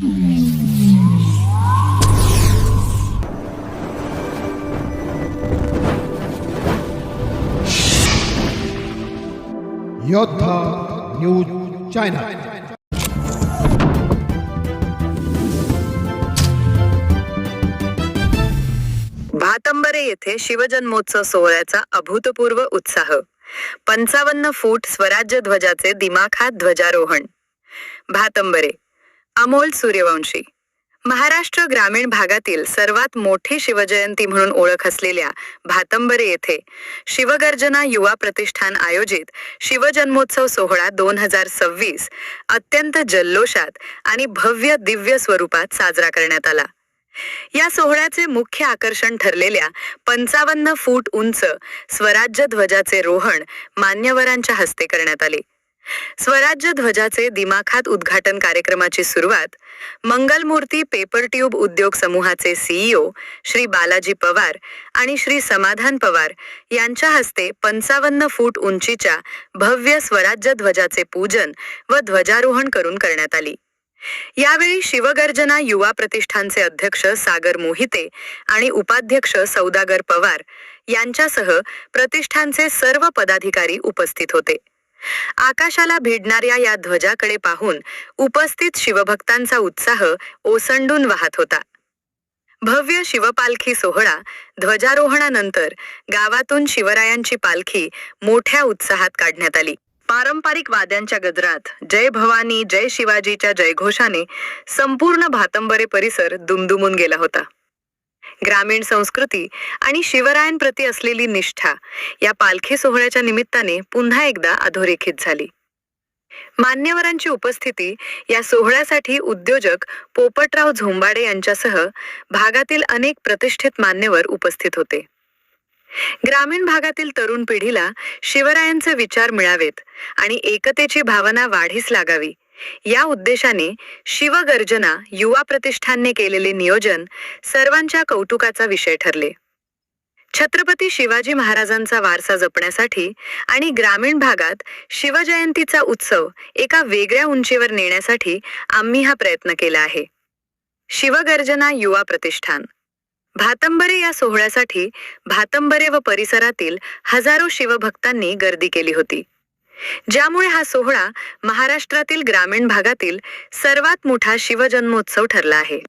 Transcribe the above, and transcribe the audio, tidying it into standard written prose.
योद्धा news channel. भातंबरे येथे शिवजन्मोत्सव सोहळ्याचा अभूतपूर्व उत्साह। 55 फूट स्वराज्य ध्वजाचे दिमाखात ध्वजारोहण। भातंबरे। अमोल सूर्यवंशी। महाराष्ट्र ग्रामीण भागातील सर्वात मोठी शिवजयंती म्हणून ओळख असलेल्या भातंबरे येथे शिवगर्जना युवा प्रतिष्ठान आयोजित शिवजन्मोत्सव सोहळा 2026 अत्यंत जल्लोषात आणि भव्य दिव्य स्वरूपात साजरा करण्यात आला। या सोहळ्याचे मुख्य आकर्षण ठरलेल्या 55 फूट उंच स्वराज्य ध्वजाचे रोहण मान्यवरांच्या हस्ते करण्यात आले। स्वराज्य ध्वजाचे दिमाखात उद्घाटन कार्यक्रमाची सुरुवात मंगलमूर्ती पेपर ट्यूब उद्योग समूहाचे सीईओ श्री बालाजी पवार आणि श्री समाधान पवार यांच्या हस्ते 55 फूट उंचीच्या भव्य स्वराज्य ध्वजाचे पूजन व ध्वजारोहण करून करण्यात आली। यावेळी शिवगर्जना युवा प्रतिष्ठानचे अध्यक्ष सागर मोहिते आणि उपाध्यक्ष सौदागर पवार यांच्यासह प्रतिष्ठानचे सर्व पदाधिकारी उपस्थित होते। आकाशाला भिडणाऱ्या या ध्वजाकडे पाहून उपस्थित शिवभक्तांचा उत्साह ओसंडून वाहत होता। भव्य शिवपालखी सोहळा ध्वजारोहणानंतर गावातून शिवरायांची पालखी मोठ्या उत्साहात काढण्यात आली। पारंपरिक वाद्यांच्या गजरात जय भवानी जय शिवाजीच्या जयघोषाने संपूर्ण भातंबरे परिसर दुमदुमून गेला होता। ग्रामीण संस्कृती आणि शिवरायांप्रती असलेली निष्ठा या पालखी सोहळ्याच्या निमित्ताने पुन्हा एकदा अधोरेखित झाली। मान्यवरांची उपस्थिती या सोहळ्यासाठी उद्योजक पोपटराव झोंबाडे यांच्यासह भागातील अनेक प्रतिष्ठित मान्यवर उपस्थित होते। ग्रामीण भागातील तरुण पिढीला शिवरायांचे विचार मिळावेत आणि एकतेची भावना वाढीस लागावी या उद्देशाने शिवगर्जना युवा प्रतिष्ठानने केलेले नियोजन सर्वांच्या कौतुकाचा विषय ठरले। छत्रपती शिवाजी महाराजांचा वारसा जपण्यासाठी आणि ग्रामीण भागात शिवजयंतीचा उत्सव एका वेगळ्या उंचीवर नेण्यासाठी आम्ही हा प्रयत्न केला आहे। शिवगर्जना युवा प्रतिष्ठान भातंबरे या सोहळ्यासाठी भातंबरे व परिसरातील हजारो शिवभक्तांनी गर्दी केली होती, ज्यामुळे हा सोहळा महाराष्ट्रातील ग्रामीण भागातील सर्वात मोठा शिवजन्मोत्सव ठरला आहे।